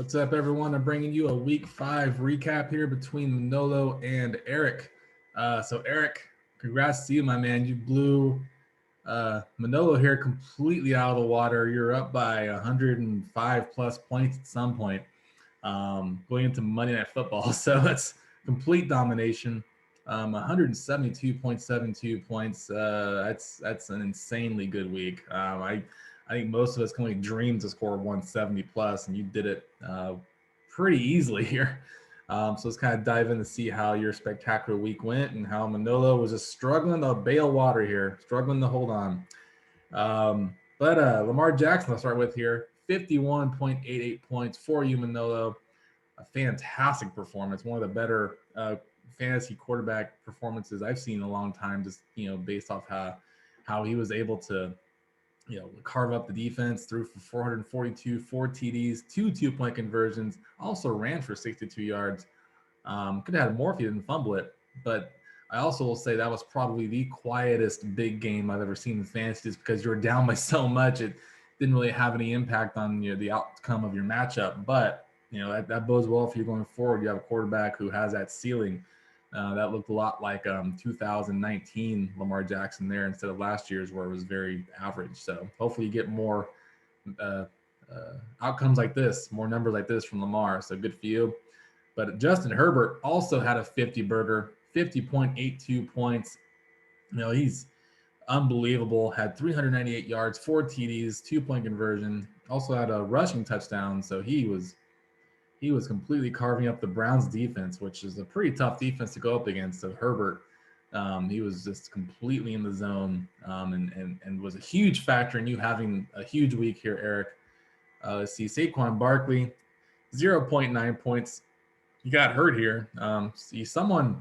What's up, everyone? I'm bringing you a week 5 recap here between Manolo and Erik. Erik, congrats to you, my man. You blew Manolo here completely out of the water. You're up by 105 plus points at some point going into Monday Night Football. So that's complete domination. 172.72 points. That's an insanely good week. I think most of us can only dream to score 170 plus, and you did it pretty easily here. So let's kind of dive in to see how your spectacular week went and how Manolo was just struggling to bail water here, struggling to hold on. But Lamar Jackson, I'll start with here, 51.88 points for you, Manolo. A fantastic performance, one of the better fantasy quarterback performances I've seen in a long time. Just based off how he was able to carve up the defense, threw for 442, 4 TDs, 2 2-point conversions, also ran for 62 yards. Could have had more if he didn't fumble it, but I also will say that was probably the quietest big game I've ever seen in fantasy, just because you were down by so much. It didn't really have any impact on the outcome of your matchup, but that bodes well for you going forward. You have a quarterback who has that ceiling. That looked a lot like 2019 Lamar Jackson there instead of last year's where it was very average. So hopefully you get more uh, outcomes like this, more numbers like this from Lamar. So good for you. But Justin Herbert also had a 50 burger, 50.82 points. He's unbelievable. Had 398 yards, 4 TDs, 2-point conversion. Also had a rushing touchdown. So he was completely carving up the Browns defense, which is a pretty tough defense to go up against. So Herbert, he was just completely in the zone and was a huge factor in you having a huge week here, Erik. Let's see, Saquon Barkley, 0.9 points. He got hurt here. Someone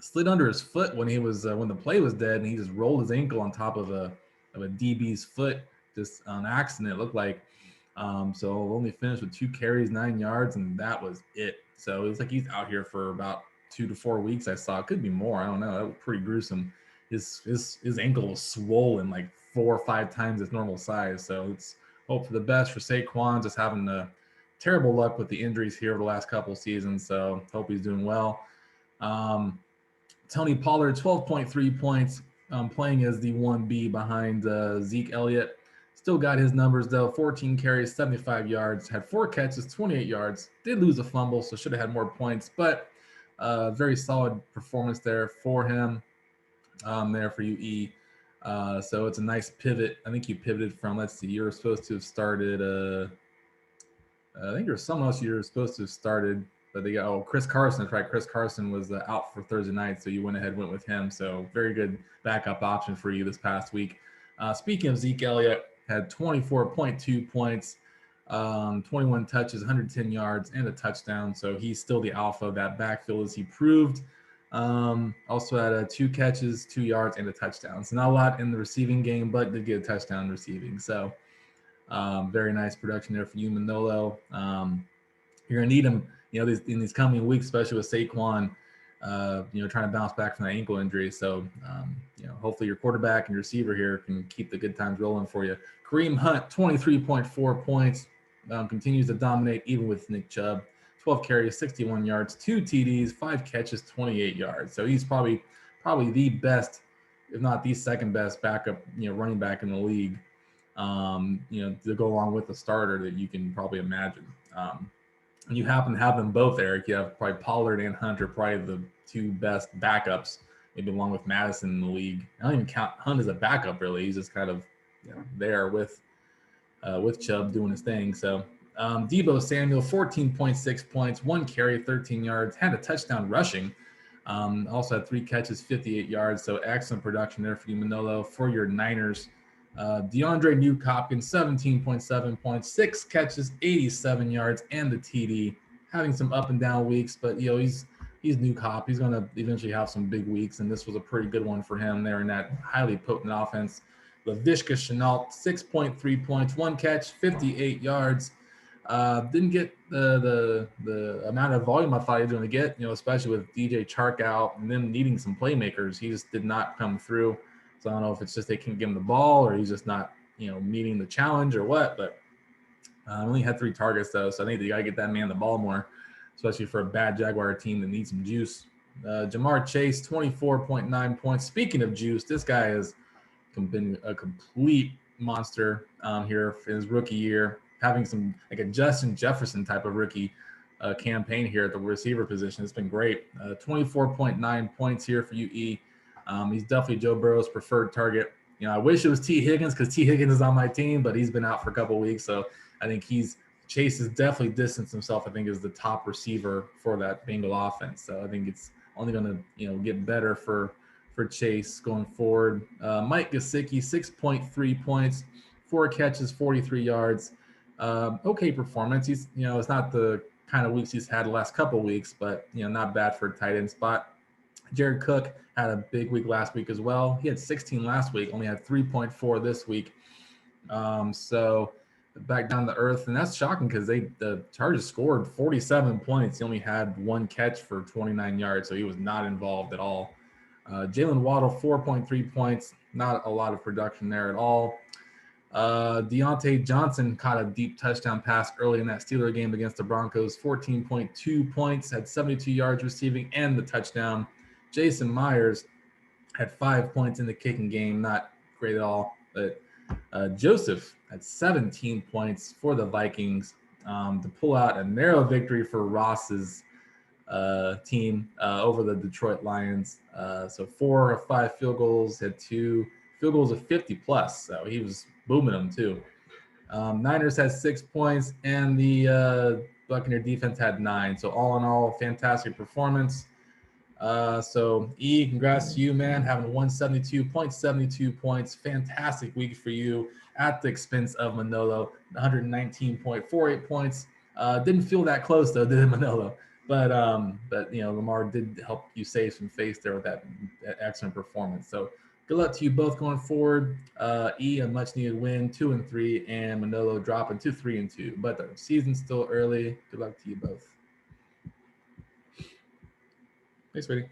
slid under his foot when when the play was dead, and he just rolled his ankle on top of a DB's foot just on accident. It looked like. So only finished with 2 carries, 9 yards, and that was it. So it was like he's out here for about 2 to 4 weeks. I saw it could be more. I don't know. That was pretty gruesome. His ankle was swollen like 4 or 5 times its normal size. So it's hope for the best for Saquon. Just having the terrible luck with the injuries here over the last couple of seasons. So hope he's doing well. Tony Pollard, 12.3 points, playing as the 1B behind Zeke Elliott. Still got his numbers, though. 14 carries, 75 yards, had 4 catches, 28 yards. Did lose a fumble, so should have had more points, but very solid performance there for him, there for you, E. So it's a nice pivot. I think you pivoted from, let's see, you were supposed to have started, I think there's someone else you were supposed to have started, but they got, Chris Carson. That's right. Chris Carson was out for Thursday night, so you went with him. So very good backup option for you this past week. Speaking of Zeke Elliott, had 24.2 points, 21 touches, 110 yards, and a touchdown. So he's still the alpha of that backfield, as he proved. Also had 2 catches, 2 yards, and a touchdown. So not a lot in the receiving game, but did get a touchdown receiving. So very nice production there for you, Manolo. You're gonna need him, in these coming weeks, especially with Saquon, trying to bounce back from that ankle injury. So, hopefully your quarterback and your receiver here can keep the good times rolling for you. Kareem Hunt, 23.4 points, continues to dominate even with Nick Chubb. 12 carries, 61 yards, 2 TDs, 5 catches, 28 yards. So he's probably the best, if not the second best backup, running back in the league. To go along with the starter that you can probably imagine. And you happen to have them both, Erik. You have probably Pollard and Hunter, probably the 2 best backups, maybe along with Madison in the league. I don't even count Hunt as a backup, really. He's just kind of there with Chubb doing his thing. So Deebo Samuel, 14.6 points, 1 carry, 13 yards, had a touchdown rushing. Also had 3 catches, 58 yards. So excellent production there for you, Manolo, for your Niners. DeAndre Newhopkins, 17.7 points, 6 catches, 87 yards, and the TD. Having some up and down weeks, but he's Newhop. He's going to eventually have some big weeks, and this was a pretty good one for him there in that highly potent offense. Laviska Shenault, 6.3 points, 1 catch, 58 yards. Didn't get the amount of volume I thought he was going to get, especially with DJ Chark out and then needing some playmakers. He just did not come through. So I don't know if it's just they can't give him the ball or he's just not, meeting the challenge or what. But Only had 3 targets though, so I think you got to get that man the ball more, especially for a bad Jaguar team that needs some juice. Jamar Chase, 24.9 points. Speaking of juice, this guy has been a complete monster here in his rookie year, having some like a Justin Jefferson type of rookie campaign here at the receiver position. It's been great. 24.9 points here for UE. He's definitely Joe Burrow's preferred target. I wish it was T. Higgins because T. Higgins is on my team, but he's been out for a couple weeks, so I think Chase has definitely distanced himself. I think as the top receiver for that Bengal offense. So I think it's only going to get better for Chase going forward. Mike Gesicki, 6.3 points, 4 catches, 43 yards. Okay performance. He's it's not the kind of weeks he's had the last couple weeks, but not bad for a tight end spot. Jared Cook had a big week last week as well. He had 16 last week, only had 3.4 this week. So back down to earth, and that's shocking because the Chargers scored 47 points. He only had 1 catch for 29 yards, so he was not involved at all. Jalen Waddle, 4.3 points, not a lot of production there at all. Deontay Johnson caught a deep touchdown pass early in that Steeler game against the Broncos, 14.2 points, had 72 yards receiving and the touchdown. Jason Myers had 5 points in the kicking game, not great at all, but Joseph had 17 points for the Vikings to pull out a narrow victory for Ross's team over the Detroit Lions. So 4 of 5 field goals, had 2 field goals of 50 plus. So he was booming them too. Niners had 6 points, and the Buccaneer defense had 9. So all in all, fantastic performance. So congrats to you, man, having 172.72 points. Fantastic week for you at the expense of Manolo, 119.48 points. Didn't feel that close though, did it, Manolo? But Lamar did help you save some face there with that excellent performance. So good luck to you both going forward. A much needed win, 2-3, and Manolo dropping to 3-2. But the season's still early. Good luck to you both. Thanks, Brady.